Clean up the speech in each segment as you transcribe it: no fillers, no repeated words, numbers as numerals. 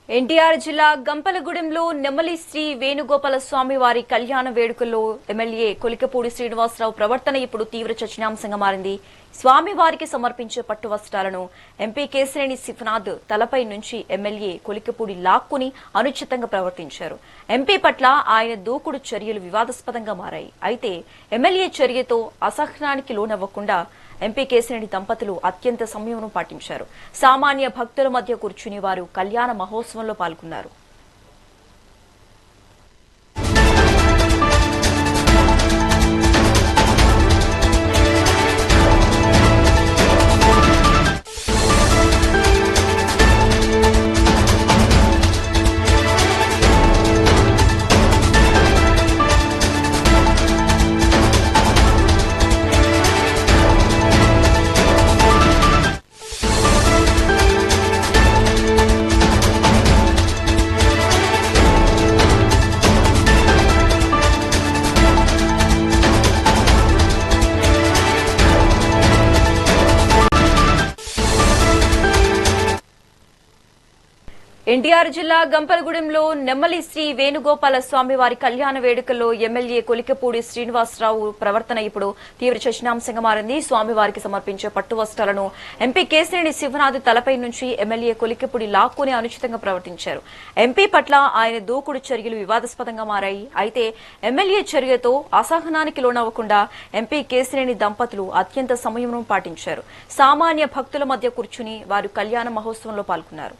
ఎన్టీఆర్ జిల్లా గంపలగూడెంలో నెమలి శ్రీ వేణుగోపాల స్వామి వారి కళ్యాణ వేడుకల్లో ఎమ్మెల్యే కొలికపూడి శ్రీనివాసరావు ప్రవర్తన ఇప్పుడు తీవ్ర చర్చనీయాంశంగా మారింది. స్వామివారికి సమర్పించే పట్టు వస్త్రాలను ఎంపీ కేశినేని శివనాథ్ తలపై నుంచి ఎమ్మెల్యే కొలికపూడి లాక్కుని అనుచితంగా ప్రవర్తించారు. ఎంపీ పట్ల ఆయన దూకుడు చర్యలు వివాదాస్పదంగా మారాయి. అయితే ఎమ్మెల్యే చర్యతో అసహనానికి లోనవ్వకుండా ఎంపీ కేశినేని దంపతులు అత్యంత సంయమనం పాటించారు. సామాన్య భక్తుల మధ్య కూర్చుని వారు కళ్యాణ మహోత్సవంలో పాల్గొన్నారు. ఎన్టీఆర్ జిల్లా గంపలగూడెంలో నెమ్మలి శ్రీ వేణుగోపాల స్వామి వారి కళ్యాణ వేడుకల్లో ఎమ్మెల్యే కొలికపూడి శ్రీనివాసరావు ప్రవర్తన ఇప్పుడు తీవ్ర చర్చనీయాంశంగా మారింది. స్వామివారికి సమర్పించే పట్టు వస్త్రాలను ఎంపీ కేశినేని శివనాథ్ తలపై నుంచి ఎమ్మెల్యే కొలికపూడి లాక్కుని అనుచితంగా ప్రవర్తించారు. ఎంపీ పట్ల ఆయన దూకుడు చర్యలు వివాదాస్పదంగా మారాయి. అయితే ఎమ్మెల్యే చర్యతో అసహనానికి లోనవ్వకుండా ఎంపీ కేశినేని దంపతులు అత్యంత సంయమనం పాటించారు. సామాన్య భక్తుల మధ్య కూర్చుని వారు కళ్యాణ మహోత్సవంలో పాల్గొన్నారు.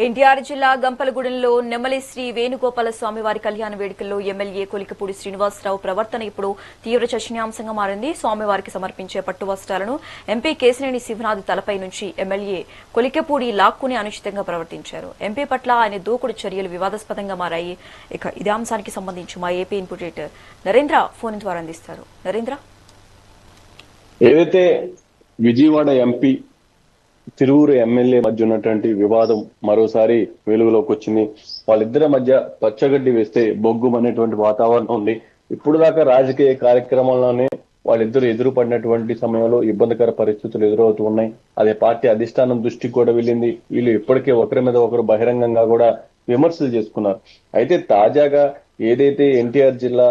ఎన్టీఆర్ జిల్లా గంపలగూడెంలో నెమలి శ్రీ వేణుగోపాల స్వామి వారి కళ్యాణ వేడుకల్లో ఎమ్మెల్యే కొలికపూడి శ్రీనివాసరావు ప్రవర్తన ఇప్పుడు తీవ్ర చర్చనీయాంశంగా మారింది. స్వామివారికి సమర్పించే పట్టు వస్త్రాలను ఎంపీ కేశినేని శివనాథ్ తలపై నుంచి ఎమ్మెల్యే కొలికపూడి లాక్కుని అనుచితంగా ప్రవర్తించారు. ఎంపీ పట్ల ఆయన దూకుడు చర్యలు వివాదాస్పదంగా మారాయి. ఇక ఇదే అంశానికి సంబంధించి మా AP input editor Narendra phone ద్వారా అందిస్తారు. నరేంద్ర, ఏదైతే విజయవాడ ఎంపీ తిరువురు ఎమ్మెల్యే మధ్య ఉన్నటువంటి వివాదం మరోసారి వెలుగులోకి వచ్చింది. వాళ్ళిద్దరి మధ్య పచ్చగడ్డి వేస్తే బొగ్గు అనేటువంటి వాతావరణం ఉంది. ఇప్పుడు దాకా రాజకీయ కార్యక్రమంలోనే వాళ్ళిద్దరు ఎదురుపడినటువంటి సమయంలో ఇబ్బందికర పరిస్థితులు ఎదురవుతూ ఉన్నాయి. అదే పార్టీ అధిష్టానం దృష్టికి కూడా వెళ్ళింది. వీళ్ళు ఇప్పటికే ఒకరి మీద ఒకరు బహిరంగంగా కూడా విమర్శలు చేసుకున్నారు. అయితే తాజాగా ఏదైతే ఎన్టీఆర్ జిల్లా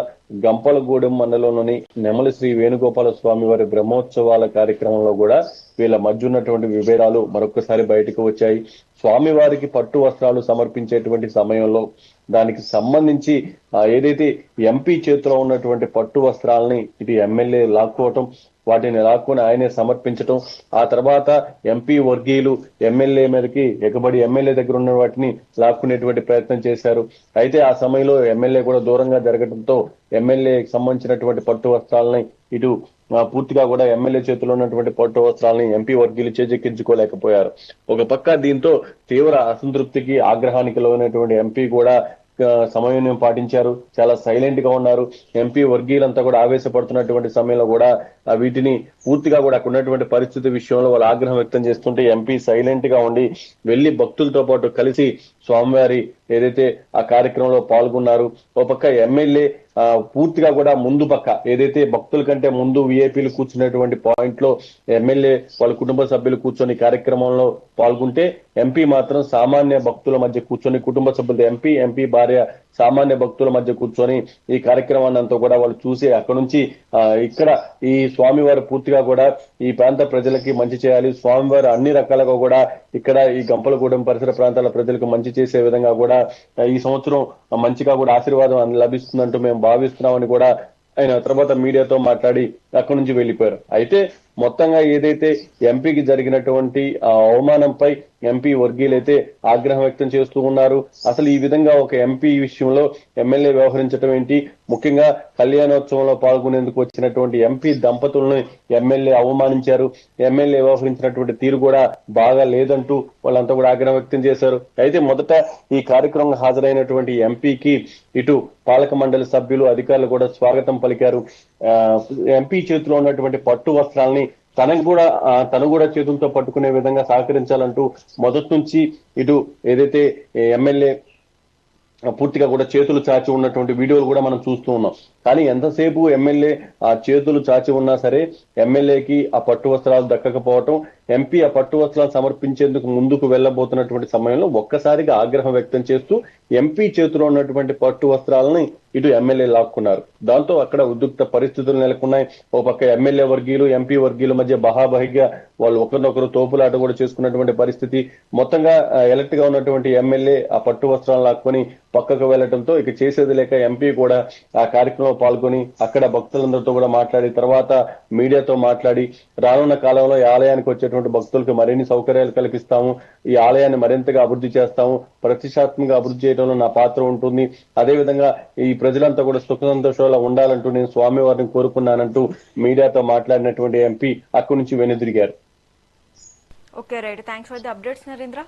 గంపలగూడెం మండలంలోని నెమలి శ్రీ వేణుగోపాల స్వామి వారి బ్రహ్మోత్సవాల కార్యక్రమంలో కూడా వీళ్ళ మధ్య ఉన్నటువంటి విభేదాలు మరొకసారి బయటకు వచ్చాయి. స్వామివారికి పట్టు వస్త్రాలు సమర్పించేటువంటి సమయంలో దానికి సంబంధించి ఏదైతే ఎంపీ చేతిలో ఉన్నటువంటి పట్టు వస్త్రాలని ఇటు ఎమ్మెల్యే లాక్కోవటం, వాటిని లాక్కొని ఆయనే సమర్పించటం, ఆ తర్వాత ఎంపీ వర్గీయులు ఎమ్మెల్యే మీదకి ఎగబడి ఎమ్మెల్యే దగ్గర ఉన్న వాటిని లాక్కునేటువంటి ప్రయత్నం చేశారు. అయితే ఆ సమయంలో ఎమ్మెల్యే కూడా దూరంగా జరగడంతో ఎమ్మెల్యేకి సంబంధించినటువంటి పట్టు వస్త్రాలని ఇటు పూర్తిగా కూడా ఎమ్మెల్యే చేతిలో ఉన్నటువంటి పట్టు వస్త్రాలని ఎంపీ వర్గీయులు చేజెక్కించుకోలేకపోయారు. ఒక పక్క దీంతో తీవ్ర అసంతృప్తికి ఆగ్రహానికి లోనటువంటి ఎంపీ కూడా సమన్వయం పాటించారు. చాలా సైలెంట్ గా ఉన్నారు. ఎంపీ వర్గీయులంతా కూడా ఆవేశపడుతున్నటువంటి సమయంలో కూడా వీటిని పూర్తిగా కూడా అక్కడ ఉన్నటువంటి పరిస్థితి విషయంలో వాళ్ళు ఆగ్రహం వ్యక్తం చేస్తుంటే ఎంపీ సైలెంట్ గా ఉండి వెళ్లి భక్తులతో పాటు కలిసి స్వామివారి ఏదైతే ఆ కార్యక్రమంలో పాల్గొన్నారు. ఒక పక్క ఎమ్మెల్యే పూర్తిగా కూడా ముందు పక్క ఏదైతే భక్తుల కంటే ముందు విఐపీలు కూర్చున్నటువంటి పాయింట్ లో ఎమ్మెల్యే వాళ్ళ కుటుంబ సభ్యులు కూర్చొని కార్యక్రమంలో పాల్గొంటే ఎంపీ మాత్రం సామాన్య భక్తుల మధ్య కూర్చొని కుటుంబ సభ్యులతో ఎంపీ భార్య సామాన్య భక్తుల మధ్య కూర్చొని ఈ కార్యక్రమాన్ని అంతా కూడా వాళ్ళు చూసి అక్కడ నుంచి ఇక్కడ ఈ స్వామివారు పూర్తిగా కూడా ఈ ప్రాంత ప్రజలకి మంచి చేయాలి, స్వామివారు అన్ని రకాలుగా కూడా ఇక్కడ ఈ గంపలగూడెం పరిసర ప్రాంతాల ప్రజలకు మంచి చేసే విధంగా కూడా ఈ సంవత్సరం మంచిగా కూడా ఆశీర్వాదం లభిస్తుందంటూ మేము భావిస్తున్నామని కూడా ఆయన తర్వాత మీడియాతో మాట్లాడి అక్కడి నుంచి వెళ్లిపోయారు. అయితే మొత్తంగా ఏదైతే ఎంపీకి జరిగినటువంటి అవమానంపై ఎంపీ వర్గీయులైతే ఆగ్రహం వ్యక్తం చేస్తూ ఉన్నారు. అసలు ఈ విధంగా ఒక ఎంపీ విషయంలో ఎమ్మెల్యే వ్యవహరించడం ఏంటి, ముఖ్యంగా కళ్యాణోత్సవంలో పాల్గొనేందుకు వచ్చినటువంటి ఎంపీ దంపతులను ఎమ్మెల్యే అవమానించారు. ఎమ్మెల్యే వ్యవహరించినటువంటి తీరు కూడా బాగా లేదంటూ వాళ్ళంతా కూడా ఆగ్రహం వ్యక్తం చేశారు. అయితే మొదట ఈ కార్యక్రమం హాజరైనటువంటి ఎంపీకి ఇటు పాలక మండలి సభ్యులు అధికారులు కూడా స్వాగతం పలికారు. ఎంపీ చేతిలో ఉన్నటువంటి పట్టు వస్త్రాలని తను కూడా చేతులతో పట్టుకునే విధంగా సహకరించాలంటూ మొదటి నుంచి ఇటు ఏదైతే ఎమ్మెల్యే పూర్తిగా కూడా చేతులు చాచి ఉన్నటువంటి వీడియోలు కూడా మనం చూస్తూ ఉన్నాం. కానీ ఎంతసేపు ఎమ్మెల్యే ఆ చేతులు చాచి ఉన్నా సరే ఎమ్మెల్యేకి ఆ పట్టు వస్త్రాలు దక్కకపోవటం, ఎంపీ ఆ పట్టు వస్త్రాలు సమర్పించేందుకు ముందుకు వెళ్ళబోతున్నటువంటి సమయంలో ఒక్కసారిగా ఆగ్రహం వ్యక్తం చేస్తూ ఎంపీ చేతిలో ఉన్నటువంటి పట్టు వస్త్రాలని ఇటు ఎమ్మెల్యే లాక్కున్నారు. దాంతో అక్కడ ఉద్రిక్త పరిస్థితులు నెలకొన్నాయి. ఓ పక్క ఎమ్మెల్యే వర్గీయులు ఎంపీ వర్గీయుల మధ్య బహాబహిగా వాళ్ళు ఒకరినొకరు తోపులాట కూడా చేసుకున్నటువంటి పరిస్థితి. మొత్తంగా ఎలక్ట్ గా ఉన్నటువంటి ఎమ్మెల్యే ఆ పట్టు వస్త్రాలను లాక్కొని పక్కకు వెళ్లడంతో ఇక చేసేది లేక ఎంపీ కూడా ఆ కార్యక్రమంలో పాల్గొని అక్కడ భక్తులందరితో కూడా మాట్లాడి తర్వాత మీడియాతో మాట్లాడి రానున్న కాలంలో ఈ ఆలయానికి వచ్చేటువంటి భక్తులకు మరిన్ని సౌకర్యాలు కల్పిస్తాము, ఈ ఆలయాన్ని మరింతగా అభివృద్ధి చేస్తాము, ప్రతిష్టాత్మకంగా అభివృద్ధి చేయడంలో నా పాత్ర ఉంటుంది, అదేవిధంగా ఈ ప్రజలంతా కూడా సుఖ సంతోషాలు ఉండాలంటూ నేను స్వామివారిని కోరుకున్నానంటూ మీడియాతో మాట్లాడినటువంటి ఎంపీ అక్కడి నుంచి వెనుదిరిగారు. Okay right, thanks for the updates Narendra.